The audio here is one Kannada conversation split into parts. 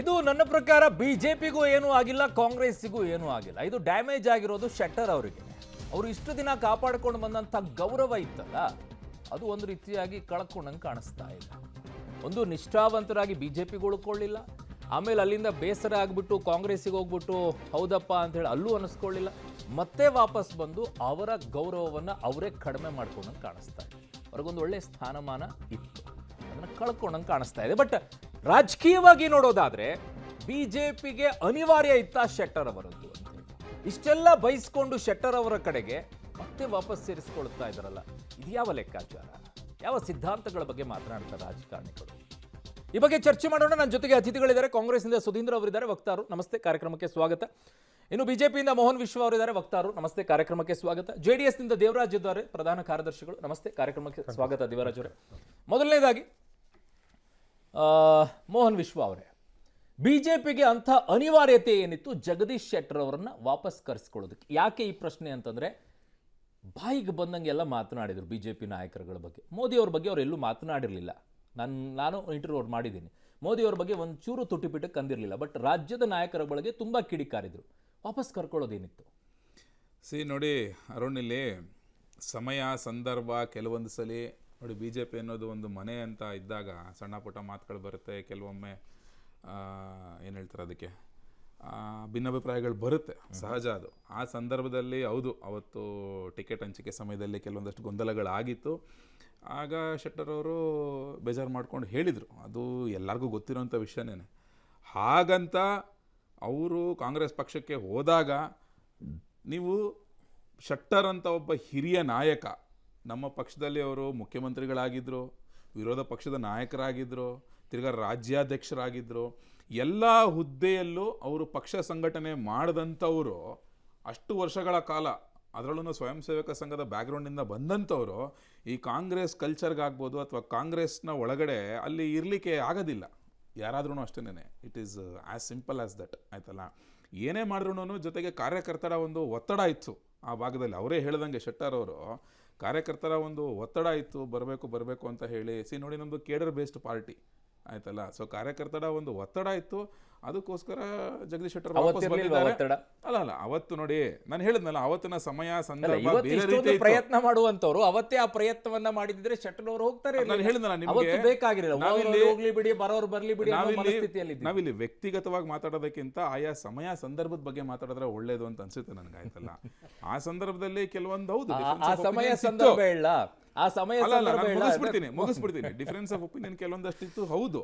ಇದು ನನ್ನ ಪ್ರಕಾರ ಬಿಜೆಪಿಗೂ ಏನೂ ಆಗಿಲ್ಲ, ಕಾಂಗ್ರೆಸ್ಸಿಗೂ ಏನೂ ಆಗಿಲ್ಲ. ಇದು ಡ್ಯಾಮೇಜ್ ಆಗಿರೋದು ಶೆಟ್ಟರ್ ಅವರಿಗೆ. ಅವರು ಇಷ್ಟು ದಿನ ಕಾಪಾಡಿಕೊಂಡು ಬಂದಂಥ ಗೌರವ ಇತ್ತಲ್ಲ, ಅದು ಒಂದು ರೀತಿಯಾಗಿ ಕಳ್ಕೊಂಡಂಗೆ ಕಾಣಿಸ್ತಾ ಇದೆ. ಒಂದು ನಿಷ್ಠಾವಂತರಾಗಿ ಬಿಜೆಪಿಗೆ ಉಳ್ಕೊಳ್ಳಿಲ್ಲ, ಆಮೇಲೆ ಅಲ್ಲಿಂದ ಬೇಸರ ಆಗಿಬಿಟ್ಟು ಕಾಂಗ್ರೆಸ್ಸಿಗೆ ಹೋಗ್ಬಿಟ್ಟು ಹೌದಪ್ಪ ಅಂತೇಳಿ ಅಲ್ಲೂ ಅನ್ನಿಸ್ಕೊಳ್ಳಿಲ್ಲ, ಮತ್ತೆ ವಾಪಸ್ ಬಂದು ಅವರ ಗೌರವವನ್ನು ಅವರೇ ಕಡಿಮೆ ಮಾಡ್ಕೊಂಡಂಗೆ ಕಾಣಿಸ್ತಾ ಇದೆ. ಅವ್ರಿಗೊಂದು ಒಳ್ಳೆಯ ಸ್ಥಾನಮಾನ ಇತ್ತು, ಅದನ್ನು ಕಳ್ಕೊಂಡಂಗೆ ಕಾಣಿಸ್ತಾ ಇದೆ. ಬಟ್ ರಾಜಕೀಯವಾಗಿ ನೋಡೋದಾದ್ರೆ ಬಿಜೆಪಿಗೆ ಅನಿವಾರ್ಯ ಇತ್ತ ಶೆಟ್ಟರ್ ಅವರದ್ದು ಅಂತ. ಇಷ್ಟೆಲ್ಲ ಬಯಸ್ಕೊಂಡು ಶೆಟ್ಟರ್ ಅವರ ಕಡೆಗೆ ಮತ್ತೆ ವಾಪಸ್ ಸೇರಿಸ್ಕೊಳ್ತಾ ಇದ್ದಾರಲ್ಲ, ಇದು ಯಾವ ಲೆಕ್ಕಾಚಾರ, ಯಾವ ಸಿದ್ಧಾಂತಗಳ ಬಗ್ಗೆ ಮಾತನಾಡ್ತಾರೆ ರಾಜಕಾರಣಿಗಳು? ಈ ಬಗ್ಗೆ ಚರ್ಚೆ ಮಾಡೋಣ. ನನ್ನ ಜೊತೆಗೆ ಅತಿಥಿಗಳಿದ್ದಾರೆ. ಕಾಂಗ್ರೆಸ್ನಿಂದ ಸುಧೀಂದ್ರ ಅವರಿದ್ದಾರೆ, ವಕ್ತಾರರು. ನಮಸ್ತೆ, ಕಾರ್ಯಕ್ರಮಕ್ಕೆ ಸ್ವಾಗತ. ಇನ್ನು ಬಿಜೆಪಿಯಿಂದ ಮೋಹನ್ ವಿಶ್ವ ಅವರಿದ್ದಾರೆ, ವಕ್ತಾರರು. ನಮಸ್ತೆ, ಕಾರ್ಯಕ್ರಮಕ್ಕೆ ಸ್ವಾಗತ. ಜೆಡಿಎಸ್ನಿಂದ ದೇವರಾಜ್ ಇದ್ದಾರೆ, ಪ್ರಧಾನ ಕಾರ್ಯದರ್ಶಿಗಳು. ನಮಸ್ತೆ, ಕಾರ್ಯಕ್ರಮಕ್ಕೆ ಸ್ವಾಗತ ದೇವರಾಜ್ ಅವರೇ. ಮೊದಲನೇದಾಗಿ ಮೋಹನ್ ವಿಶ್ವ ಅವರೇ, ಬಿಜೆಪಿಗೆ ಅಂಥ ಅನಿವಾರ್ಯತೆ ಏನಿತ್ತು ಜಗದೀಶ್ ಶೆಟ್ಟರ್ ಅವರನ್ನ ವಾಪಸ್ ಕರೆಸ್ಕೊಳ್ಳೋದಕ್ಕೆ? ಯಾಕೆ ಈ ಪ್ರಶ್ನೆ ಅಂತಂದ್ರೆ, ಬಾಯಿಗೆ ಬಂದಂಗೆಲ್ಲ ಮಾತನಾಡಿದರು ಬಿಜೆಪಿ ನಾಯಕರುಗಳ ಬಗ್ಗೆ. ಮೋದಿ ಅವ್ರ ಬಗ್ಗೆ ಅವರೆಲ್ಲೂ ಮಾತನಾಡಿರಲಿಲ್ಲ. ನಾನು ಇಂಟರ್ವ್ಯೂ ಮಾಡಿದ್ದೀನಿ. ಮೋದಿ ಅವ್ರ ಬಗ್ಗೆ ಒಂದು ಚೂರು ತುಟಿಪಿಟಕ್ಕೆ ಅಂದಿರಲಿಲ್ಲ. ಬಟ್ ರಾಜ್ಯದ ನಾಯಕರ ಬಗ್ಗೆ ತುಂಬ ಕಿಡಿಕಾರಿದ್ರು. ವಾಪಸ್ ಕರ್ಕೊಳ್ಳೋದೇನಿತ್ತು? ನೋಡಿ ಅರುಣ್, ಇಲ್ಲಿ ಸಮಯ ಸಂದರ್ಭ ಕೆಲವೊಂದು ಸಲ ನೋಡಿ, ಬಿ ಜೆ ಪಿ ಅನ್ನೋದು ಒಂದು ಮನೆ ಅಂತ ಇದ್ದಾಗ ಸಣ್ಣ ಪುಟ್ಟ ಮಾತುಗಳು ಬರುತ್ತೆ. ಕೆಲವೊಮ್ಮೆ ಏನು ಹೇಳ್ತಾರೆ, ಅದಕ್ಕೆ ಭಿನ್ನಾಭಿಪ್ರಾಯಗಳು ಬರುತ್ತೆ, ಸಹಜ ಅದು. ಆ ಸಂದರ್ಭದಲ್ಲಿ ಹೌದು, ಅವತ್ತು ಟಿಕೆಟ್ ಹಂಚಿಕೆ ಸಮಯದಲ್ಲಿ ಕೆಲವೊಂದಷ್ಟು ಗೊಂದಲಗಳಾಗಿತ್ತು. ಆಗ ಶೆಟ್ಟರ್ ಅವರು ಬೇಜಾರು ಮಾಡ್ಕೊಂಡು ಹೇಳಿದರು, ಅದು ಎಲ್ಲರಿಗೂ ಗೊತ್ತಿರೋಂಥ ವಿಷಯನೇ. ಹಾಗಂತ ಅವರು ಕಾಂಗ್ರೆಸ್ ಪಕ್ಷಕ್ಕೆ ಹೋದಾಗ ನೀವು ಶೆಟ್ಟರ್ ಅಂತ ಒಬ್ಬ ಹಿರಿಯ ನಾಯಕ, ನಮ್ಮ ಪಕ್ಷದಲ್ಲಿ ಅವರು ಮುಖ್ಯಮಂತ್ರಿಗಳಾಗಿದ್ದರು, ವಿರೋಧ ಪಕ್ಷದ ನಾಯಕರಾಗಿದ್ದರು, ತಿರ್ಗಾ ರಾಜ್ಯಾಧ್ಯಕ್ಷರಾಗಿದ್ದರು, ಎಲ್ಲ ಹುದ್ದೆಯಲ್ಲೂ ಅವರು ಪಕ್ಷ ಸಂಘಟನೆ ಮಾಡಿದಂಥವರು, ಅಷ್ಟು ವರ್ಷಗಳ ಕಾಲ ಅದರಲ್ಲೂ ಸ್ವಯಂ ಸೇವಕ ಸಂಘದ ಬ್ಯಾಕ್ಗ್ರೌಂಡಿಂದ ಬಂದಂಥವರು ಈ ಕಾಂಗ್ರೆಸ್ ಕಲ್ಚರ್ಗಾಗ್ಬೋದು ಅಥವಾ ಕಾಂಗ್ರೆಸ್ನ ಒಳಗಡೆ ಅಲ್ಲಿ ಇರಲಿಕ್ಕೆ ಆಗೋದಿಲ್ಲ. ಯಾರಾದ್ರೂ ಅಷ್ಟೇನೆ, it is as simple as that, ಆಯ್ತಲ್ಲ. ಏನೇ ಮಾಡಿದ್ರು ಜೊತೆಗೆ ಕಾರ್ಯಕರ್ತರ ಒಂದು ಒತ್ತಡ ಇತ್ತು ಆ ಭಾಗದಲ್ಲಿ. ಅವರೇ ಹೇಳ್ದಂಗೆ ಶೆಟ್ಟರ್ ಅವರು, ಕಾರ್ಯಕರ್ತರ ಒಂದು ಒತ್ತಡ ಇತ್ತು, ಬರಬೇಕು ಅಂತ ಹೇಳಿ. ನೋಡಿ, ನಮ್ಮದು ಕೇಡರ್ ಬೇಸ್ಡ್ ಪಾರ್ಟಿ, ಆಯ್ತಲ್ಲ. ಸೊ ಕಾರ್ಯಕರ್ತರ ಒಂದು ಒತ್ತಡ ಇತ್ತು, ಅದಕ್ಕೋಸ್ಕರ ಜಗದೀಶ್ ಶೆಟ್ಟರ್ ವಾಪಸ್ ಬಂದಿದ್ದಾರೆ. ಅಲ್ಲ ಅವತ್ತು ನೋಡಿ, ನಾನು ಹೇಳಿದ್ನಲ್ಲ, ಅವತ್ತಿನ ಸಮಯ ಸಂದರ್ಭ ಬೇರೆ ರೀತಿ ಪ್ರಯತ್ನ ಮಾಡುವಂತವ್ರು ಅವತ್ತೇ ಆ ಪ್ರಯತ್ನವನ್ನ ಮಾಡಿದ್ರೆ ಶೆಟ್ಟರ್ ಅವರು ಹೋಗ್ತಾರೆ. ನಾನು ಹೇಳಿದ್ನಲ್ಲ ನಿಮಗೆ, ನಾವಿಲ್ಲಿ ವ್ಯಕ್ತಿಗತವಾಗಿ ಮಾತಾಡೋದಕ್ಕಿಂತ ಆಯಾ ಸಮಯ ಸಂದರ್ಭದ ಬಗ್ಗೆ ಮಾತಾಡಿದ್ರೆ ಒಳ್ಳೇದು ಅಂತ ಅನ್ಸುತ್ತೆ ನನಗೆ, ಆಯ್ತಲ್ಲ. ಆ ಸಂದರ್ಭದಲ್ಲಿ ಕೆಲವೊಂದು ಹೌದು ಸಮಯ ಸಂದರ್ಭ ಇಲ್ಲ, ಆ ಸಮಯ ಮುಗಿಸ್ಬಿಡ್ತೀನಿ ಡಿಫರೆನ್ಸ್ ಆಫ್ ಒಪಿನಿಯನ್ ಕೆಲವೊಂದಷ್ಟಿತ್ತು, ಹೌದು.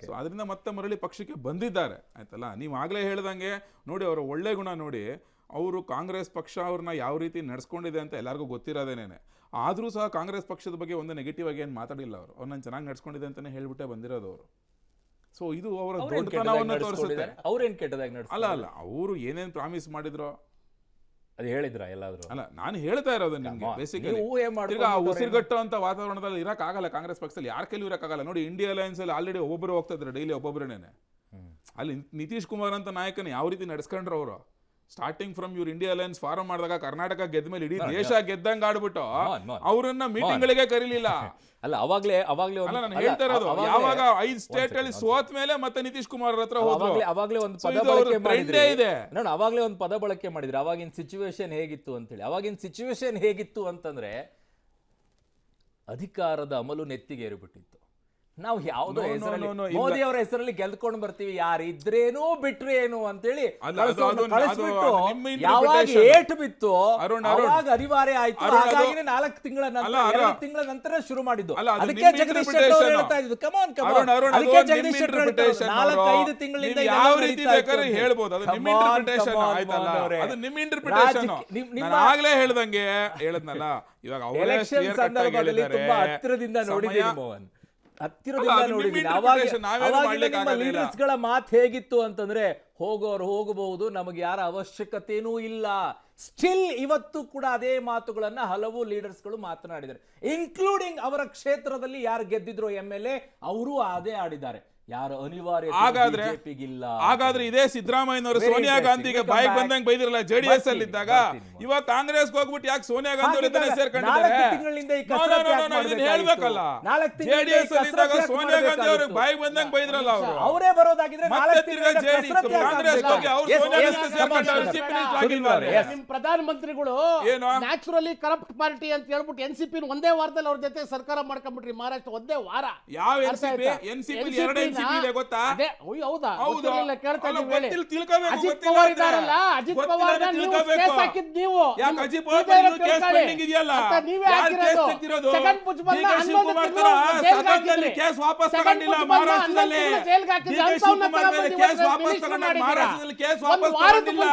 ಸೊ ಅದರಿಂದ ಮತ್ತೆ ಮರಳಿ ಪಕ್ಷಕ್ಕೆ ಬಂದಿದ್ದಾರೆ, ಆಯ್ತಲ್ಲ. ನೀವು ಆಗ್ಲೇ ಹೇಳ್ದಂಗೆ ನೋಡಿ, ಅವರ ಒಳ್ಳೆ ಗುಣ ನೋಡಿ, ಅವರು ಕಾಂಗ್ರೆಸ್ ಪಕ್ಷ ಅವ್ರನ್ನ ಯಾವ ರೀತಿ ನಡೆಸ್ಕೊಂಡಿದೆ ಅಂತ ಎಲ್ಲರಿಗೂ ಗೊತ್ತಿರೋದೇನೇನೆ. ಆದ್ರೂ ಸಹ ಕಾಂಗ್ರೆಸ್ ಪಕ್ಷದ ಬಗ್ಗೆ ಒಂದು ನೆಗೆಟಿವ್ ಆಗಿ ಏನು ಮಾತಾಡಿಲ್ಲ. ಅವರು ಅವ್ರನ್ನ ಚೆನ್ನಾಗಿ ನಡೆಸ್ಕೊಂಡಿದೆ ಅಂತಾನೆ ಹೇಳ್ಬಿಟ್ಟೆ ಬಂದಿರೋದು ಅವರು. ಸೊ ಇದು ಅವರ ದೊಡ್ಡತನವನ್ನು ತೋರಿಸುತ್ತೆ. ಅವ್ರೇನ್ ಕೆಟ್ಟದಾಗಿ ಅಲ್ಲ ಅವರು ಏನೇನ್ ಪ್ರಾಮಿಸ್ ಮಾಡಿದ್ರು ಅದು ಹೇಳಿದ್ರ ಎಲ್ಲಾದ್ರೂ? ಅಲ್ಲ, ನಾನು ಹೇಳ್ತಾ ಇರೋದು ನಿಮ್ಗೆ ಬೇಸಿಕಲಿ. ಉಸಿರುಗಟ್ಟು ಅಂತ ವಾತಾವರಣದಲ್ಲಿ ಇರಕ್ಕಾಗಲ್ಲ ಕಾಂಗ್ರೆಸ್ ಪಕ್ಷದಲ್ಲಿ, ಯಾರ ಕೈಲೂ ಇರಕ್ಕಾಗಲ್ಲ. ನೋಡಿ, ಇಂಡಿಯಾ ಅಲಯನ್ಸ್ ಅಲ್ಲಿ ಆಲ್ರೆಡಿ ಒಬ್ಬೊಬ್ಬರು ಹೋಗ್ತಾ ಇದ್ದಾರೆ, ಡೈಲಿ ಒಬ್ಬೊಬ್ಬರೇನೆ. ಅಲ್ಲಿ ನಿತೀಶ್ ಕುಮಾರ್ ಅಂತ ನಾಯಕನ ಯಾವ ರೀತಿ ನಡೆಸ್ಕೊಂಡ್ರು ಅವರು. ಸ್ಟಾರ್ಟಿಂಗ್ ಫ್ರಮ್ ಇವ್ರು ಇಂಡಿಯಾ ಅಲಯನ್ಸ್ ಫಾರ್ಮ್ ಮಾಡಿದಾಗ ಕರ್ನಾಟಕ ಗೆದ್ದ ಮೇಲೆ ಇಡೀ ದೇಶ ಗೆದ್ದಂಗ ಆಡ್ಬಿಟ್ಟು ಅವರನ್ನ ಮೀಟಿಂಗ್ ಗಳಿಗೆ ಕರೀಲಿಲ್ಲ. ಅಲ್ಲ, ಅವಾಗ್ಲೇ ನಾನು ಹೇಳ್ತಾ ಇರೋದು, ಯಾವಾಗ 5 ಸ್ಟೇಟ್ ಅಲ್ಲಿ ಸೋತ್ ಮೇಲೆ ಮತ್ತೆ ನಿತೀಶ್ ಕುಮಾರ್ ಹತ್ರ ಹೋದ್ರು. ಅವಾಗ್ಲೇ ಒಂದು ಪದ ಬಳಕೆ ಮಾಡಿದ್ರೆ ಇದೆ ನೋಡಿ, ಅವಾಗ್ಲೇ ಒಂದು ಪದ ಬಳಕೆ ಮಾಡಿದ್ರೆ ಅವಾಗಿನ ಸಿಚುವೇಶನ್ ಹೇಗಿತ್ತು ಅಂತೇಳಿ. ಅವಾಗಿನ ಸಿಚುವೇಶನ್ ಹೇಗಿತ್ತು ಅಂತಂದ್ರೆ, ಅಧಿಕಾರದ ಅಮಲು ನೆತ್ತಿಗೆ ಏರಿಬಿಟ್ಟಿತ್ತು. ನಾವು ಯಾವುದೋ ಹೆಸರಲ್ಲಿ ಮೋದಿ ಅವರ ಹೆಸರಲ್ಲಿ ಗೆಲ್ಕೊಂಡು ಬರ್ತೀವಿ, ಯಾರಿದ್ರೇನು ಬಿಟ್ರೆ ಏನು ಅಂತೇಳಿ ಕಳಿಸ್ಬಿಟ್ಟು ಯಾವಾಗ ಏಟು ಬಿತ್ತು ಅವಾಗ ಅನಿವಾರ್ಯ ಆಯ್ತು. ಹಾಗಾಗಿ 4 ತಿಂಗಳ ನಂತರ ಶುರು ಮಾಡಿದ್ದು. ಅದಕ್ಕೆ ಜಗದೀಶ್ ಶೆಟ್ಟರ್ ಅವರು ಹೇಳ್ತಾ ಇದ್ದು, ಕಮಾನ್ ಅದಕ್ಕೆ ಜಗದೀಶ್ ಶೆಟ್ಟರ್ 4-5 ತಿಂಗಳಿಂದ ಯಾವ ರೀತಿ ಬೇಕಾದ್ರೆ ಹೇಳ್ಬೋದು, ಅದು ನಿಮ್ಮ ಇಂಟರ್ಪ್ರಿಟೇಷನ್ ಆಯ್ತಲ್ಲ, ಅದು ನಿಮ್ಮ ಇಂಟರ್ಪ್ರಿಟೇಷನ್. ನಾನು ಆಗ್ಲೇ ಹೇಳ್ದಂಗೆ ಹೇಳದ್ನಲ್ಲ, ಇವಾಗ ಎಲೆಕ್ಷನ್ ಸಂದರ್ಭದಲ್ಲಿ ತುಂಬಾ ಹತ್ತಿರದಿಂದ ನೋಡಿದ್ದೀವಿ ಮೋಹನ್, ಹತ್ತಿರದಿಂದ ನೋಡಿದ್ದೀನಿ. ಅವಾಗ ಲೀಡರ್ಸ್ ಗಳ ಮಾತು ಹೇಗಿತ್ತು ಅಂತಂದ್ರೆ, ಹೋಗೋರು ಹೋಗಬಹುದು, ನಮಗೆ ಯಾರ ಅವಶ್ಯಕತೆನೂ ಇಲ್ಲ. ಸ್ಟಿಲ್ ಇವತ್ತು ಕೂಡ ಅದೇ ಮಾತುಗಳನ್ನ ಹಲವು ಲೀಡರ್ಸ್ಗಳು ಮಾತನಾಡಿದ್ದಾರೆ, ಇನ್ಕ್ಲೂಡಿಂಗ್ ಅವರ ಕ್ಷೇತ್ರದಲ್ಲಿ ಯಾರು ಗೆದ್ದಿದ್ರು MLA, ಅವರು ಅದೇ ಆಡಿದ್ದಾರೆ. ಯಾರು ಅನಿವಾರ್ಯ ಹಾಗಾದ್ರೆ ಇದೇ ಸಿದ್ದರಾಮಯ್ಯನವರು ಸೋನಿಯಾ ಗಾಂಧಿಗೆ ಬಾಯಿಗೆ ಬಂದಂಗೆ ಬೈದಿರಲ್ಲ JDS ಅಲ್ಲಿ ಇದ್ದಾಗ, ಇವಾಗ ಕಾಂಗ್ರೆಸ್ಗೆ ಹೋಗ್ಬಿಟ್ಟು ಯಾಕೆ ಸೋನಿಯಾ ಗಾಂಧಿ ಅವರ ಸೇರ್ಕೊಂಡಿದ್ದಾರೆ? ಹೇಳ್ಬೇಕಲ್ಲ, JDS ಅಲ್ಲಿ ಇದ್ದಾಗ ಸೋನಿಯಾ ಗಾಂಧಿ ಅವರು ಬಾಯಿಗೆ ಬಂದಂಗೆ ಬೈದ್ರಲ್ಲ ಅವರು, ಅವರೇ ಬರೋದಾಗಿದ್ರೆ ಕಾಂಗ್ರೆಸ್ ಹೋಗಿ ಅವರು ಸೋನಿಯಾ ಗಾಂಧಿ ಸೇರ್ಕೊಂಡಿದ್ದಾರೆ. ನಿಮ್ ಪ್ರಧಾನಮಂತ್ರಿಗಳು ನ್ಯಾಚುರಲಿ ಕರಪ್ಟ್ ಪಾರ್ಟಿ ಅಂತ ಹೇಳ್ಬಿಟ್ಟು NCP ಒಂದೇ ವಾರದಲ್ಲಿ ಅವ್ರ ಜೊತೆ ಸರ್ಕಾರ ಮಾಡ್ಕೊಂಡ್ಬಿಟ್ರಿ ಮಹಾರಾಷ್ಟ್ರ ಒಂದೇ ವಾರ. ಯಾವ NCP ಎರಡು NCP ಇದೆ ಗೊತ್ತಾ? ಹೌದಾ? ಕೇಳ್ತಾ ಅಜಿತ್ ಪವಾರ್ ಇದಾರಲ್ಲ, ಅಜಿತ್ ಪವಾರ್ ಕೇಸ್ ಹಾಕಿದ್ ನೀವು, ಯಾಕೆ ಅಜಿತ್ ಪವಾರ್ ಕೇಸ್ ಪೆಂಡಿಂಗ್ ಇದೆಯಲ್ಲ, ನೀವೇ ಹಾಕಿರೋದು. ಜಗನ್ ಭುಜಬಲ್ ಕೇಸ್ ವಾಪಸ್ ತಗೊಂಡಿಲ್ಲ ಮಹಾರಾಷ್ಟ್ರದಲ್ಲಿ, ಕೇಸ್ ವಾಪಸ್ ತಗೊಂಡಿಲ್ಲ ಮಹಾರಾಷ್ಟ್ರದಲ್ಲಿ, ಕೇಸ್ ವಾಪಸ್ ತಗೊಂಡಿಲ್ಲ.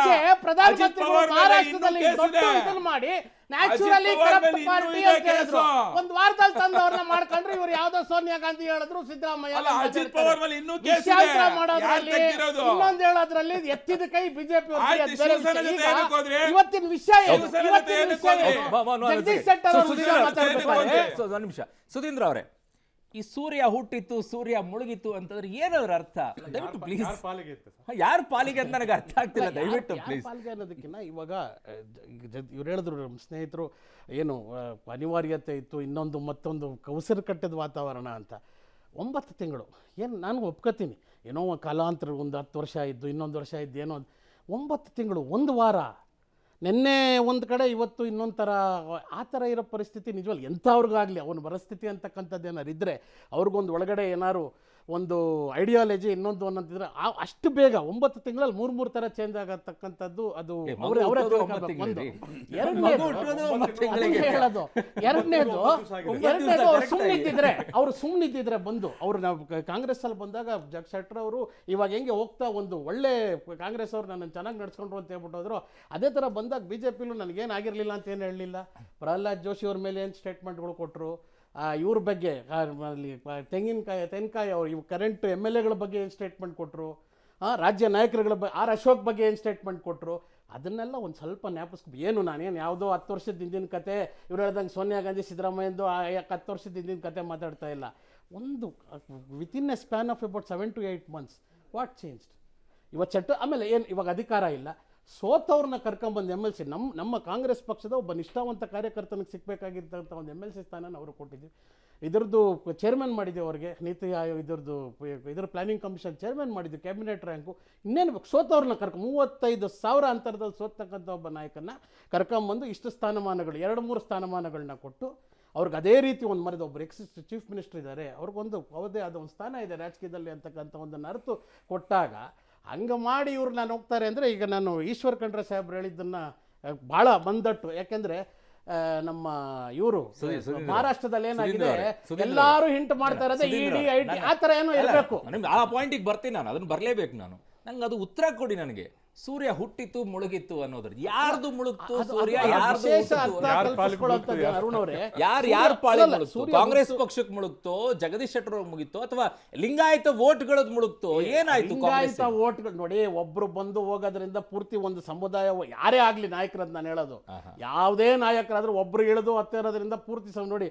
ಪ್ರಧಾನಮಂತ್ರಿಗಳು ಮಹಾರಾಷ್ಟ್ರದಲ್ಲಿ ದೊಡ್ಡ ಇದನ್ನ ಮಾಡಿ ನ್ಯಾಚುರಲಿ ಕರಪ್ಟ್ ಪಾರ್ಟಿ ಅಂತ ಹೇಳಿದ್ರು. ಒಂದ್ ವಾರದಲ್ಲಿ ತಂದು ಅವ್ರನ್ನ ಮಾಡ್ಕೊಂಡ್ರೆ ಇವ್ರು ಯಾವ್ದೋ ಸೋನಿಯಾ ಗಾಂಧಿ ಹೇಳಿದ್ರು, ಸಿದ್ದರಾಮಯ್ಯ ಅಜಿತ್ ಪವಾರ್ ಮೇಲೆ ಇನ್ನೂ ಕೇಸ್ ಮಾಡೋದ್ರಲ್ಲಿ ಇನ್ನೊಂದು ಹೇಳೋದ್ರಲ್ಲಿ ಎತ್ತಿದ ಕೈ ಬಿಜೆಪಿ. ಇವತ್ತಿನ ವಿಷಯ ಜಗದೀಶ್ ಶೆಟ್ಟರ್ ಒಂದು ನಿಮಿಷ. ಸುಧೀಂದ್ರ ಅವರೇ, ಈ ಸೂರ್ಯ ಹುಟ್ಟಿತ್ತು ಸೂರ್ಯ ಮುಳುಗಿತ್ತು ಅಂತಂದ್ರೆ ಏನದ್ರ ಅರ್ಥ? ದಯವಿಟ್ಟು ಪ್ಲೀಸ್. ಯಾರ ಪಾಲಿಗೆ ಅಂತ ನನಗೆ ಅರ್ಥ ಆಗ್ತಿಲ್ಲ, ದಯವಿಟ್ಟು ಪ್ಲೀಸ್. ಪಾಲಿಗೆ ಅನ್ನೋದಕ್ಕಿಂತ ಇವಾಗ ಇವ್ರು ಹೇಳಿದ್ರು ನಮ್ಮ ಸ್ನೇಹಿತರು ಏನು ಅನಿವಾರ್ಯತೆ ಇತ್ತು, ಇನ್ನೊಂದು ಮತ್ತೊಂದು ಕೌಸರು ಕಟ್ಟದ ವಾತಾವರಣ ಅಂತ. 9 ತಿಂಗಳು ಏನು ನಾನು ಒಪ್ಕೋತೀನಿ, ಏನೋ ಕಾಲಾಂತರ ಒಂದು 10 ವರ್ಷ ಇದ್ದು ಇನ್ನೊಂದು ವರ್ಷ ಇದ್ದು ಏನೋ 9 ತಿಂಗಳು 1 ವಾರ, ನಿನ್ನೆ ಒಂದು ಕಡೆ ಇವತ್ತು ಇನ್ನೊಂದು ಥರ, ಆ ಥರ ಇರೋ ಪರಿಸ್ಥಿತಿ ನಿಜವಲ್ಲ ಎಂಥವ್ರಿಗಾಗಲಿ. ಅವನ ಪರಿಸ್ಥಿತಿ ಅಂತಕ್ಕಂಥದ್ದು ಏನಾರು ಇದ್ದರೆ ಅವ್ರಿಗೊಂದು ಒಳಗಡೆ ಏನಾರು ಒಂದು ಐಡಿಯಾಲಜಿ ಇನ್ನೊಂದು ಅನ್ನೋದಿದ್ರೆ ಅಷ್ಟು ಬೇಗ 9 ತಿಂಗಳಲ್ಲಿ 3 ಥರ ಚೇಂಜ್ ಆಗತಕ್ಕಂಥದ್ದು ಅದು ಅವರೇ ತಿಳ್ಕೊಬೇಕು. ಒಂದು ಎರಡನೇದು ಅವ್ರು ಸುಮ್ಮನಿದ್ದಿದ್ರೆ ಬಂದು ಅವ್ರು ನಾವು ಕಾಂಗ್ರೆಸ್ಸಲ್ಲಿ ಬಂದಾಗ ಜಗದೀಶ್ ಶೆಟ್ಟರ್ ಅವರು ಇವಾಗ ಹೆಂಗೆ ಹೋಗ್ತಾ ಒಂದು ಒಳ್ಳೆ ಕಾಂಗ್ರೆಸ್ ಅವ್ರು ನನ್ನ ಚೆನ್ನಾಗಿ ನಡ್ಸ್ಕೊಂಡ್ರು ಅಂತ ಹೇಳ್ಬಿಟ್ಟೋದ್ರು, ಅದೇ ಥರ ಬಂದಾಗ BJPಲೂ ನನಗೇನಾಗಿರಲಿಲ್ಲ ಅಂತ ಏನು ಹೇಳಲಿಲ್ಲ. ಪ್ರಹ್ಲಾದ್ ಜೋಶಿ ಅವ್ರ ಮೇಲೆ ಏನು ಸ್ಟೇಟ್ಮೆಂಟ್ಗಳು ಕೊಟ್ಟರು, ಇವ್ರ ಬಗ್ಗೆ ತೆಂಗಿನಕಾಯಿ ಅವರು ಇವು ಕರೆಂಟ್ MLAಗಳ ಬಗ್ಗೆ ಏನು ಸ್ಟೇಟ್ಮೆಂಟ್ ಕೊಟ್ಟರು, ರಾಜ್ಯ ನಾಯಕರುಗಳ ಆರ್ ಅಶೋಕ್ ಬಗ್ಗೆ ಏನು ಸ್ಟೇಟ್ಮೆಂಟ್ ಕೊಟ್ಟರು, ಅದನ್ನೆಲ್ಲ ಒಂದು ಸ್ವಲ್ಪ ಜ್ಞಾಪಿಸ್ಬೇಕು. ಏನು ನಾನೇನು ಯಾವುದೋ 10 ವರ್ಷದ ಹಿಂದಿನ ಕತೆ ಇವ್ರು ಹೇಳ್ದಂಗೆ ಸೋನಿಯಾ ಗಾಂಧಿ ಸಿದ್ದರಾಮಯ್ಯಂದು 10 ವರ್ಷದ ಹಿಂದಿನ ಕತೆ ಮಾತಾಡ್ತಾ ಇಲ್ಲ. ಒಂದು within A span of about 7 to 8 months what changed? ಇವತ್ತು ಆಮೇಲೆ ಏನು ಇವಾಗ ಅಧಿಕಾರ ಇಲ್ಲ, ಸೋತವ್ರನ್ನ ಕರ್ಕೊಂಬಂದು MLC ನಮ್ಮ ಕಾಂಗ್ರೆಸ್ ಪಕ್ಷದ ಒಬ್ಬ ನಿಷ್ಠಾವಂತ ಕಾರ್ಯಕರ್ತನಿಗೆ ಸಿಗಬೇಕಾಗಿರ್ತಂಥ ಒಂದು MLC ಸ್ಥಾನನ ಅವರು ಕೊಟ್ಟಿದ್ವಿ. ಇದರದ್ದು ಚೇರ್ಮನ್ ಮಾಡಿದ್ವಿ ಅವ್ರಿಗೆ, ನೀತಿ ಆಯೋಗ ಇದ್ರ ಪ್ಲಾನಿಂಗ್ ಕಮಿಷನ್ ಚೇರ್ಮನ್ ಮಾಡಿದ್ವಿ, ಕ್ಯಾಬಿನೆಟ್ ರ್ಯಾಂಕು. ಇನ್ನೇನು ಬೇಕು? ಸೋತವ್ರನ್ನ 35,000 ಅಂತರದಲ್ಲಿ ಸೋತಕ್ಕಂಥ ಒಬ್ಬ ನಾಯಕನ ಕರ್ಕೊಂಬಂದು ಇಷ್ಟು ಸ್ಥಾನಮಾನಗಳು 2-3 ಸ್ಥಾನಮಾನಗಳನ್ನ ಕೊಟ್ಟು ಅವ್ರಿಗೆ ಅದೇ ರೀತಿ ಒಂದು ಮರದ ಒಬ್ಬರು ಚೀಫ್ ಮಿನಿಸ್ಟರ್ ಇದ್ದಾರೆ, ಅವ್ರಿಗೊಂದು ಅವದೇ ಆದ ಒಂದು ಸ್ಥಾನ ಇದೆ ರಾಜಕೀಯದಲ್ಲಿ ಅಂತಕ್ಕಂಥ ಒಂದನ್ನು ಅರ್ಥ ಕೊಟ್ಟಾಗ ಹಂಗೆ ಮಾಡಿ ಇವ್ರು ನಾನು ಹೋಗ್ತಾರೆ ಅಂದರೆ, ಈಗ ನಾನು ಈಶ್ವರ್ ಖಂಡ್ರೆ ಸಾಹೇಬ್ರು ಹೇಳಿದ್ದನ್ನು ಭಾಳ ಬಂದಟ್ಟು, ಯಾಕೆಂದರೆ ನಮ್ಮ ಇವರು ಮಹಾರಾಷ್ಟ್ರದಲ್ಲಿ ಏನಾಗಿದೆ ಎಲ್ಲರೂ ಹಿಂಟ್ ಮಾಡ್ತಾ ಇರೋದೇ ED IT ಆ ಥರ ಏನೋ ಇರಬೇಕು. ನಿಮ್ಗೆ ಆ ಪಾಯಿಂಟಿಗೆ ಬರ್ತೀನಿ ನಾನು, ಅದನ್ನು ಬರಲೇಬೇಕು ನಾನು. ನಂಗೆ ಅದು ಉತ್ತರ ಕೊಡಿ. ನನಗೆ ಸೂರ್ಯ ಹುಟ್ಟಿತ್ತು ಮುಳುಗಿತ್ತು ಅನ್ನೋದ್ರ ಯಾರ್ದು ಮುಳುಗ್ತು ಸೂರ್ಯ, ಯಾರ್ದು ಅರುಣ್ ಅವರೇ, ಯಾರ ಪಾಳಿ ಮುಳುಗ್ತು? ಕಾಂಗ್ರೆಸ್ ಪಕ್ಷಕ್ಕೆ ಮುಳುಗ್ತೋ, ಜಗದೀಶ್ ಶೆಟ್ಟರ್ ಮುಗಿತೋ, ಅಥವಾ ಲಿಂಗಾಯತ ವೋಟ್ಗಳದ್ ಮುಳುಗ್ತೋ? ಏನಾಯ್ತು? ಲಿಂಗಾಯತ ವೋಟ್ಗಳು ನೋಡಿ, ಒಬ್ರು ಬಂದು ಹೋಗೋದ್ರಿಂದ ಪೂರ್ತಿ ಒಂದು ಸಮುದಾಯ, ಯಾರೇ ಆಗ್ಲಿ ನಾಯಕರದ್ದು ನಾನು ಹೇಳೋದು, ಯಾವುದೇ ನಾಯಕರಾದ್ರೂ ಒಬ್ರು ಇಳಿದು ಹತ್ತಿರೋದ್ರಿಂದ ಪೂರ್ತಿ ನೋಡಿ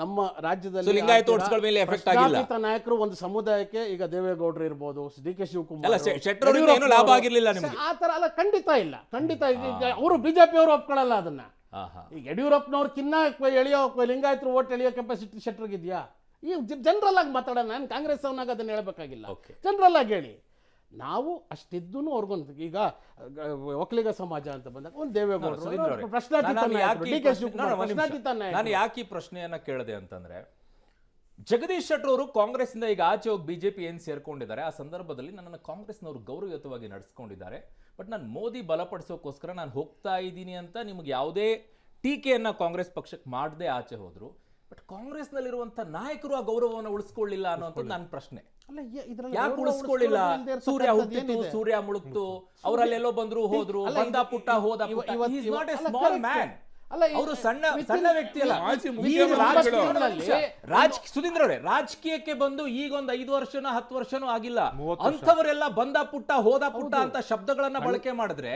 ನಮ್ಮ ರಾಜ್ಯದಲ್ಲಿ ಲಿಂಗಾಯತ ವೋಟ್ಸ್ಗಳ ಮೇಲೆ ಎಫೆಕ್ಟ್ ಆಗಿಲ್ಲ. ನಾಯಕರು ಒಂದು ಸಮುದಾಯಕ್ಕೆ, ಈಗ ದೇವೇಗೌಡರು ಇರ್ಬೋದು, DK ಶಿವಕುಮಾರ್, ಲಾಭ ಆಗಿರ್ಲಿಲ್ಲ ಆ ತರ ಅಲ್ಲ. ಖಂಡಿತ ಇಲ್ಲ. ಅವರು BJP ಅವರು ಒಪ್ಕೊಳ್ಳಲ್ಲ ಅದನ್ನ. ಈಗ ಯಡಿಯೂರಪ್ಪನವ್ರಕ್ಕಿನ್ನ ಎಳೆಯೋ ಲಿಂಗಾಯತರು ಓಟ್ ಎಳೆಯೋ ಕೆಪಾಸಿಟಿ ಶೆಟ್ಟರ್ಗಿದ್ಯಾ? ಈ ಜನರಲ್ ಆಗಿ ಮಾತಾಡೋಣ, ನಾನು ಕಾಂಗ್ರೆಸ್ ಅವನಾಗ ಅದನ್ನ ಹೇಳ್ಬೇಕಾಗಿಲ್ಲ, ಜನರಲ್ ಆಗಿ ಹೇಳಿ. ನಾವು ಅಷ್ಟಿದ್ದೂ ಅವ್ರಿಗೊಂದು, ಈಗ ಒಕ್ಕಲಿಗ ಸಮಾಜ ಅಂತ ಬಂದಾಗ ಒಂದು ದೇವೇಗೌಡರು ನಾನು ಯಾಕೆ ಈ ಪ್ರಶ್ನೆಯನ್ನ ಕೇಳಿದೆ ಅಂತಂದ್ರೆ, ಜಗದೀಶ್ ಶೆಟ್ಟರ್ ಅವರು ಕಾಂಗ್ರೆಸ್ ಇಂದ ಈಗ ಆಚೆ ಹೋಗಿ BJP ಏನ್ ಸೇರ್ಕೊಂಡಿದ್ದಾರೆ, ಆ ಸಂದರ್ಭದಲ್ಲಿ ನನ್ನನ್ನು ಕಾಂಗ್ರೆಸ್ನವರು ಗೌರವಯುತವಾಗಿ ನಡೆಸ್ಕೊಂಡಿದ್ದಾರೆ. ಬಟ್ ನಾನು ಮೋದಿ ಬಲಪಡಿಸೋಕ್ಕೋಸ್ಕರ ನಾನು ಹೋಗ್ತಾ ಇದ್ದೀನಿ ಅಂತ ನಿಮ್ಗೆ ಯಾವುದೇ ಟೀಕೆಯನ್ನ ಕಾಂಗ್ರೆಸ್ ಪಕ್ಷಕ್ಕೆ ಮಾಡದೆ ಆಚೆ ಹೋದ್ರು. ಬಟ್ ಕಾಂಗ್ರೆಸ್ನಲ್ಲಿರುವಂತ ನಾಯಕರು ಆ ಗೌರವವನ್ನು ಉಳಿಸ್ಕೊಳ್ಳಿಲ್ಲ ಅನ್ನೋಂಥದ್ದು ನನ್ನ ಪ್ರಶ್ನೆ. ಯಾಕೆ ಉಳಿಸ್ಕೊಳ್ಳಿಲ್ಲ? ಸೂರ್ಯ ಹುಟ್ಟಿತ್ತು ಸೂರ್ಯ ಮುಳುಗ್ತು, ಅವರಲ್ಲೆಲ್ಲೋ ಬಂದ್ರು ಹೋದ್ರು, ಬಂದ ಪುಟ್ಟ ಹೋದ ಪುಟ್ಟ. He is not a small man. ಅಲ್ಲ, ಅವರು ಸಣ್ಣ ವ್ಯಕ್ತಿ ಅಲ್ಲ. ಮಾಜಿ ಈಗ ಮುಖ್ಯಮಂತ್ರಿಗಳು ಸುಧೀಂದ್ರ ಅವರೇ, ರಾಜಕೀಯಕ್ಕೆ ಬಂದು ಈಗ ಒಂದು 5 ವರ್ಷನೋ 10 ವರ್ಷನೋ ಆಗಿಲ್ಲ, ಅಂಥವರೆಲ್ಲ ಬಂದ ಪುಟ್ಟ ಹೋದ ಪುಟ್ಟ ಅಂತ ಶಬ್ದಗಳನ್ನ ಬಳಕೆ ಮಾಡಿದ್ರೆ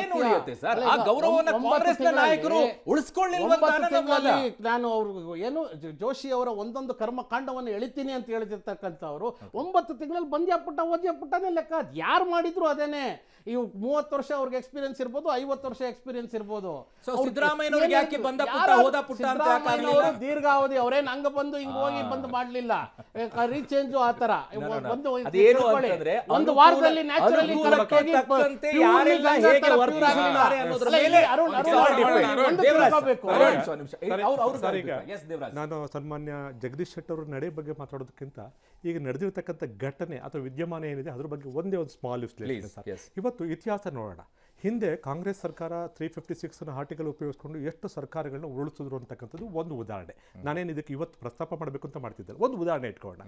ಏನು ಉಳಿಯುತ್ತೆ ಸರ್? ಆ ಗೌರವವನ್ನ ಕಾಂಗ್ರೆಸ್ನ ನಾಯಕರು ಉಳಿಸ್ಕೊಳ್ಳಿಲ್ವಂತ ನಾನು ಅವ್ರು ಏನು ಜೋಶಿ ಅವರ ಒಂದೊಂದು ಕರ್ಮಕಾಂಡವನ್ನು ಎಳಿತೀನಿ ಅಂತ ಹೇಳಿರ್ತಕ್ಕಂಥವ್ರು 9 ತಿಂಗಳಲ್ಲಿ ಬಂದ್ಯಾ ಪುಟ್ಟನೇ ಲೆಕ್ಕ. ಯಾರು ಮಾಡಿದ್ರು ಅದೇನೆ. ಇವು 30 ವರ್ಷ ಅವ್ರಿಗೆ ಎಕ್ಸ್ಪೀರಿಯನ್ಸ್ ಇರ್ಬೋದು, 50 ವರ್ಷ ಎಕ್ಸ್ಪೀರಿಯನ್ಸ್ ಇರ್ಬೋದು. ಸಿದ್ದರಾಮಯ್ಯನವ್ರಿಗೆ ಯಾಕೆ ಬಂದ ಪುಟ್ಟ ಹೋದ ಪುಟ್ಟ ಅಂತ ಸಿದ್ದರಾಮಯ್ಯನವರು ದೀರ್ಘಾವಧಿ ಅವ್ರೇನ್ ಹಂಗ ಬಂದು ಹಿಂಗ ಹೋಗಿ ಬಂದು ಮಾಡ್ಲಿಲ್ಲ. ರೀಚೇಂಜು ಆತರ ಒಂದು ಒಂದು ವಾರದಲ್ಲಿ ನ್ಯಾಚುರಲಿ ಕರೆಕ್ಟ್ ಆಗಿ ಯಾರೆಲ್ಲ ಹೇಗೆ ವರ್ತಿಸಿದ್ದಾರೆ ಅನ್ನೋದ್ರ ಮೇಲೆ ನಾನು ಸನ್ಮಾನ್ಯ ಜಗದೀಶ್ ಶೆಟ್ಟರ್ ಅವ್ರ ನಡೆ ಬಗ್ಗೆ ಮಾತಾಡೋದಕ್ಕಿಂತ ಈಗ ನಡೆದಿರ್ತಕ್ಕಂಥ ಘಟನೆ ಅಥವಾ ವಿದ್ಯಮಾನ ಏನಿದೆ ಅದ್ರ ಬಗ್ಗೆ ಒಂದೇ ಒಂದು ಸ್ಮಾಲ್ ವಿಶ್ಲೇಷಣೆ ಸರ್. ಇವತ್ತು ಇತಿಹಾಸ ನೋಡೋಣ. ಹಿಂದೆ ಕಾಂಗ್ರೆಸ್ ಸರ್ಕಾರ 356 ಆರ್ಟಿಕಲ್ ಉಪಯೋಗಿಸ್ಕೊಂಡು ಎಷ್ಟು ಸರ್ಕಾರಗಳನ್ನ ಉರುಳಿಸಿದ್ರು ಅಂತಕ್ಕಂಥದ್ದು ಒಂದು ಉದಾಹರಣೆ. ನಾನೇನು ಇದಕ್ಕೆ ಇವತ್ತು ಪ್ರಸ್ತಾಪ ಮಾಡಬೇಕು ಅಂತ ಮಾಡ್ತಿದ್ದೆ, ಒಂದು ಉದಾಹರಣೆ ಇಟ್ಕೊಳ್ಳೋಣ.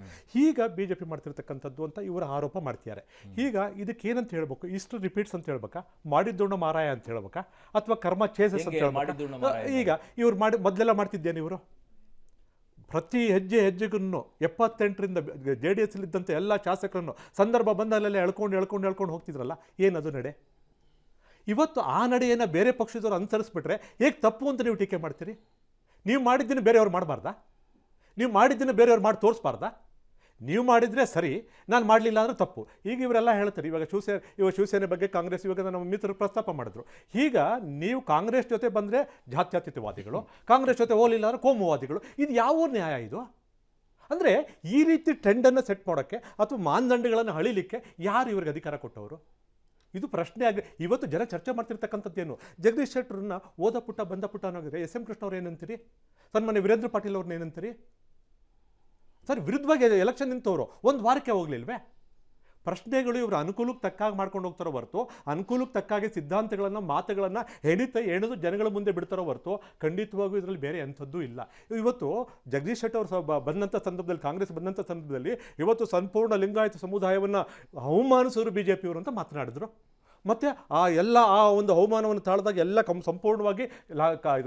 ಈಗ BJP ಮಾಡ್ತಿರ್ತಕ್ಕಂಥದ್ದು ಅಂತ ಇವರು ಆರೋಪ ಮಾಡ್ತಿದ್ದಾರೆ. ಈಗ ಇದಕ್ಕೆ ಏನಂತ ಹೇಳ್ಬೇಕು? ಇಷ್ಟು ರಿಪೀಟ್ಸ್ ಅಂತ ಹೇಳ್ಬೇಕಾ, ಮಾಡಿದ್ದೋಣ ಮಾರಾಯ ಅಂತ ಹೇಳ್ಬೇಕಾ, ಅಥವಾ ಕರ್ಮ ಚೇಸಸ್ ಅಂತ ಹೇಳ್ಬೇಕಾ? ಈಗ ಇವ್ರು ಮೊದಲೆಲ್ಲ ಮಾಡ್ತಿದ್ದೇನೆ ಇವರು ಪ್ರತಿ ಹೆಜ್ಜೆಗೂ 78ರಿಂದ JDS ಇದ್ದಂಥ ಎಲ್ಲ ಶಾಸಕರನ್ನು ಸಂದರ್ಭ ಬಂದಲ್ಲೆಲ್ಲ ಎಳ್ಕೊಂಡು ಹೋಗ್ತಿದ್ರಲ್ಲ, ಏನದು ನಡೆ? ಇವತ್ತು ಆ ನಡೆಯನ್ನು ಬೇರೆ ಪಕ್ಷದವರು ಅನುಸರಿಸ್ಬಿಟ್ರೆ ಹೇಗೆ ತಪ್ಪು ಅಂತ ನೀವು ಟೀಕೆ ಮಾಡ್ತೀರಿ? ನೀವು ಮಾಡಿದ್ದನ್ನು ಬೇರೆಯವ್ರು ಮಾಡಬಾರ್ದಾ? ನೀವು ಮಾಡಿದ್ದನ್ನು ಬೇರೆಯವ್ರು ಮಾಡಿ ತೋರಿಸ್ಬಾರ್ದಾ? ನೀವು ಮಾಡಿದರೆ ಸರಿ, ನಾನು ಮಾಡಲಿಲ್ಲ ಅಂದರೆ ತಪ್ಪು. ಈಗ ಇವರೆಲ್ಲ ಹೇಳ್ತಾರೆ, ಇವಾಗ ಶಿವಸೇನೆ ಬಗ್ಗೆ ಕಾಂಗ್ರೆಸ್ ಇವಾಗ ನಮ್ಮ ಮಿತ್ರರು ಪ್ರಸ್ತಾಪ ಮಾಡಿದ್ರು. ಈಗ ನೀವು ಕಾಂಗ್ರೆಸ್ ಜೊತೆ ಬಂದರೆ ಜಾತ್ಯತೀತವಾದಿಗಳು, ಕಾಂಗ್ರೆಸ್ ಜೊತೆ ಹೋಗಲಿಲ್ಲ ಅಂದರೆ ಕೋಮುವಾದಿಗಳು. ಇದು ಯಾವ ನ್ಯಾಯ ಇದು? ಅಂದರೆ ಈ ರೀತಿ ಟ್ರೆಂಡನ್ನು ಸೆಟ್ ಮಾಡೋಕ್ಕೆ ಅಥವಾ ಮಾನದಂಡಗಳನ್ನು ಹಳಿಲಿಕ್ಕೆ ಯಾರು ಇವ್ರಿಗೆ ಅಧಿಕಾರ ಕೊಟ್ಟವರು? ಇದು ಪ್ರಶ್ನೆ ಆಗಿ ಇವತ್ತು ಜನ ಚರ್ಚೆ ಮಾಡ್ತಿರ್ತಕ್ಕಂಥದ್ದೇನು? ಜಗದೀಶ್ ಶೆಟ್ಟರನ್ನ ಓದ ಪುಟ್ಟ ಬಂದ ಪುಟ್ಟ ಅನ್ನೋಗಿದೆ. SM ಕೃಷ್ಣ ಅವ್ರು ಏನಂತೀರಿ? ಸನ್ಮಾನ್ಯ ವೀರೇಂದ್ರ ಪಾಟೀಲ್ ಅವ್ರನ್ನ ಏನಂತೀರಿ? ಸರ್, ವಿರುದ್ಧವಾಗಿ ಎಲೆಕ್ಷನ್ ನಿಂತವರು ಒಂದು ವಾರಕ್ಕೆ ಹೋಗ್ಲಿಲ್ವೇ? ಪ್ರಶ್ನೆಗಳು ಇವರು ಅನುಕೂಲಕ್ಕೆ ತಕ್ಕಾಗಿ ಮಾಡ್ಕೊಂಡು ಹೋಗ್ತಾರೋ ಹೊರತು, ಅನುಕೂಲಕ್ಕೆ ತಕ್ಕಾಗಿ ಸಿದ್ಧಾಂತಗಳನ್ನು ಮಾತುಗಳನ್ನು ಎಣಿದು ಜನಗಳ ಮುಂದೆ ಬಿಡ್ತಾರೋ ಹೊರತು ಖಂಡಿತವಾಗೂ ಇದರಲ್ಲಿ ಬೇರೆ ಎಂಥದ್ದೂ ಇಲ್ಲ. ಇವತ್ತು ಜಗದೀಶ್ ಶೆಟ್ಟರ್ ಅವರು ಬಂದಂಥ ಸಂದರ್ಭದಲ್ಲಿ, ಕಾಂಗ್ರೆಸ್ ಬಂದಂಥ ಸಂದರ್ಭದಲ್ಲಿ ಇವತ್ತು ಸಂಪೂರ್ಣ ಲಿಂಗಾಯತ ಸಮುದಾಯವನ್ನು ಅವಮಾನಿಸೋರು BJPಯವರು ಅಂತ ಮಾತನಾಡಿದ್ರು. ಮತ್ತು ಆ ಒಂದು ಅವಮಾನವನ್ನು ತಾಳ್ದಾಗ ಎಲ್ಲ ಸಂಪೂರ್ಣವಾಗಿ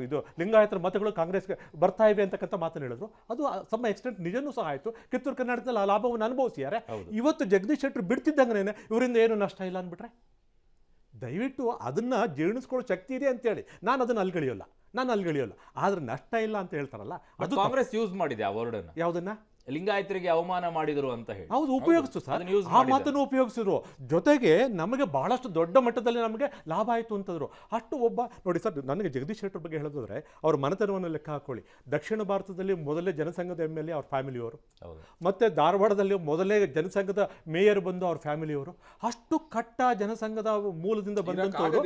ಇದು ಲಿಂಗಾಯತರ ಮತಗಳು ಕಾಂಗ್ರೆಸ್ಗೆ ಬರ್ತಾ ಇವೆ ಅಂತಕ್ಕಂಥ ಮಾತನ್ನು ಹೇಳಿದ್ರು. ಅದು ಸಮ ಎಕ್ಸ್ಟೆಂಟ್ ನಿಜನೂ ಸಹ ಆಯಿತು. ಕಿತ್ತೂರು ಕರ್ನಾಟಕದಲ್ಲಿ ಆ ಲಾಭವನ್ನು ಅನುಭವಿಸಿದ್ದಾರೆ. ಇವತ್ತು ಜಗದೀಶ್ ಶೆಟ್ಟರ್ ಬಿಡ್ತಿದ್ದಂಗನೇ ಇವರಿಂದ ಏನು ನಷ್ಟ ಇಲ್ಲ ಅಂದ್ಬಿಟ್ರೆ, ದಯವಿಟ್ಟು ಅದನ್ನು ಜೀರ್ಣಿಸ್ಕೊಳ್ಳೋ ಶಕ್ತಿ ಇದೆ ಅಂತೇಳಿ ನಾನು ಅದನ್ನು ಅಲ್ಗಳಿಯೋಲ್ಲ. ಆದರೆ ನಷ್ಟ ಇಲ್ಲ ಅಂತ ಹೇಳ್ತಾರಲ್ಲ, ಅದು ಕಾಂಗ್ರೆಸ್ ಯೂಸ್ ಮಾಡಿದೆ ಆ ವರ್ಡನ್ನು. ಯಾವುದನ್ನ? ಲಿಂಗಾಯತರಿಗೆ ಅವಮಾನ ಮಾಡಿದ್ರು ಅಂತ ಹೇಳಿ. ಹೌದು, ಉಪಯೋಗಿಸ್ತು ಸರ್, ಆ ಮಾತನ್ನು ಉಪಯೋಗಿಸಿದ್ರು. ಜೊತೆಗೆ ನಮಗೆ ಬಹಳಷ್ಟು ದೊಡ್ಡ ಮಟ್ಟದಲ್ಲಿ ನಮಗೆ ಲಾಭ ಆಯಿತು ಅಂತಂದ್ರು. ಅಷ್ಟು ನೋಡಿ ಸರ್, ನನಗೆ ಜಗದೀಶ್ ಶೆಟ್ಟರ್ ಬಗ್ಗೆ ಹೇಳೋದಾದ್ರೆ ಅವ್ರ ಮನೆತನವನ್ನು ಲೆಕ್ಕ ಹಾಕೊಳ್ಳಿ. ದಕ್ಷಿಣ ಭಾರತದಲ್ಲಿ ಮೊದಲೇ ಜನಸಂಘದ MLA ಅವ್ರ ಫ್ಯಾಮಿಲಿಯವರು, ಮತ್ತೆ ಧಾರವಾಡದಲ್ಲಿ ಮೊದಲೇ ಜನಸಂಘದ ಮೇಯರ್ ಬಂದು ಅವ್ರ ಫ್ಯಾಮಿಲಿಯವರು. ಅಷ್ಟು ಕಟ್ಟ ಜನಸಂಘದ ಮೂಲದಿಂದ ಬಂದಂಥವ್ರು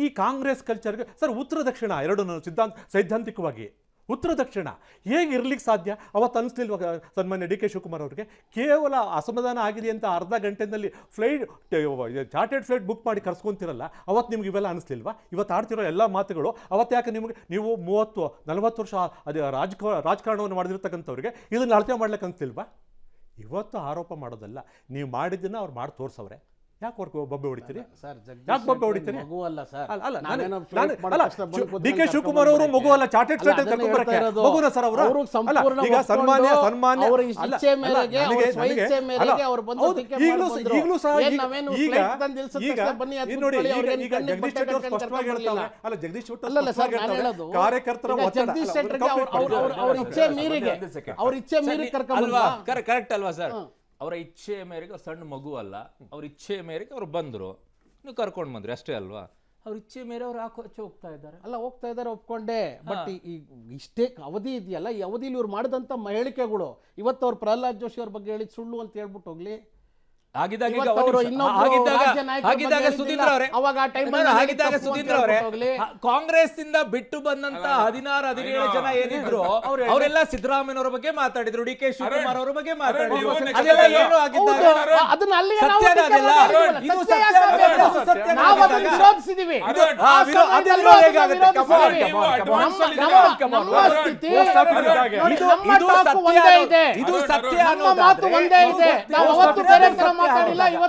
ಈ ಕಾಂಗ್ರೆಸ್ ಕಲ್ಚರ್ಗೆ ಸರ್ ಉತ್ತರ ದಕ್ಷಿಣ ಎರಡು ಸೈದ್ಧಾಂತಿಕವಾಗಿ ಉತ್ತರ ದಕ್ಷಿಣ ಹೇಗೆ ಇರ್ಲಿಕ್ಕೆ ಸಾಧ್ಯ? ಅವತ್ತು ಅನಿಸ್ಲಿಲ್ವ ಸನ್ಮಾನ್ಯ DK ಶಿವಕುಮಾರ್ ಅವರಿಗೆ? ಕೇವಲ ಅಸಮಾಧಾನ ಆಗಿದೆ ಅಂತ ಅರ್ಧ ಗಂಟೆನಲ್ಲಿ ಚಾರ್ಟೆಡ್ ಫ್ಲೈಟ್ ಬುಕ್ ಮಾಡಿ ಕರ್ಸ್ಕೊಂತಿರಲ್ಲ, ಅವತ್ತು ನಿಮ್ಗೆ ಇವೆಲ್ಲ ಅನಿಸ್ಲಿಲ್ವಾ? ಇವತ್ತು ಆಡ್ತಿರೋ ಎಲ್ಲ ಮಾತುಗಳು ಅವತ್ತು ಯಾಕೆ ನೀವು 30-40 ವರ್ಷ ಅದು ರಾಜಕಾರಣವನ್ನು ಮಾಡಿದಿರ್ತಕ್ಕಂಥವ್ರಿಗೆ ಇದನ್ನು ಅಳತೆ ಮಾಡ್ಲಿಕ್ಕೆ ಅನಿಸ್ಲಿಲ್ವಾ? ಇವತ್ತು ಆರೋಪ ಮಾಡೋದಲ್ಲ, ನೀವು ಮಾಡಿದ್ದನ್ನು ಅವ್ರು ಮಾಡಿ ತೋರಿಸವ್ರೆ. ಯಾಕೆ ಬೊಬ್ಬೆ ಹೊಡಿತೀರಿ? ಯಾಕೆ ಬೊಬ್ಬೆ ಹೊಡಿತೀರಿ? DK ಶಿವಕುಮಾರ್ ಅವರು ಮಗು ಅಲ್ಲ, ಚಾರ್ಟೆಡ್ ಫ್ಲೈಟ್ ಮಗುನ ಸರ್ ಅವರು. ಈಗ ಸನ್ಮಾನ್ಯ ಈಗಲೂ ಸಹ ನೋಡಿ, ಈಗ ಜಗದೀಶ್ ಶೆಟ್ಟರ್ ಸ್ಪಷ್ಟವಾಗಿ ಹೇಳ್ತಾರೆ, ಅಲ್ಲ ಜಗದೀಶ್ ಶೆಟ್ಟರ್ ಕಾರ್ಯಕರ್ತರ ಕರೆಕ್ಟ್ ಅಲ್ವಾ ಸರ್? ಅವರ ಇಚ್ಛೆಯ ಮೇರೆಗೆ ಅವ್ರು ಸಣ್ಣ ಮಗು ಅಲ್ಲ, ಅವ್ರ ಇಚ್ಛೆಯ ಮೇರೆಗೆ ಅವ್ರು ಬಂದರು, ನೀವು ಕರ್ಕೊಂಡು ಬಂದ್ರಿ ಅಷ್ಟೇ ಅಲ್ವಾ? ಅವ್ರ ಇಚ್ಛೆ ಮೇಲೆ ಅವ್ರು ಆಚೆ ಹೋಗ್ತಾ ಇದ್ದಾರೆ, ಒಪ್ಕೊಂಡೆ. ಬಟ್ ಇಷ್ಟೇ ಅವಧಿ ಇದೆಯಲ್ಲ, ಈ ಅವಧಿಲಿ ಇವ್ರು ಮಾಡಿದಂಥ ಹೇಳಿಕೆಗಳು ಇವತ್ತು ಅವ್ರು ಪ್ರಹ್ಲಾದ್ ಜೋಶಿ ಅವ್ರ ಬಗ್ಗೆ ಹೇಳಿದ್ ಸುಳ್ಳು ಅಂತ ಹೇಳ್ಬಿಟ್ಟು ಹೋಗ್ಲಿ. ಕಾಂಗ್ರೆಸ್ ಇಂದ ಬಿಟ್ಟು ಬಂದಂತ 16-17 ಜನ ಏನಿದ್ರು ಅವರೆಲ್ಲ ಸಿದ್ದರಾಮಯ್ಯನವರ ಬಗ್ಗೆ ಮಾತಾಡಿದ್ರು, DK ಶಿವಕುಮಾರ್ ಅವರ ಬಗ್ಗೆ ಮಾತಾಡಿದ್ರು. ಇದು ಸತ್ಯ.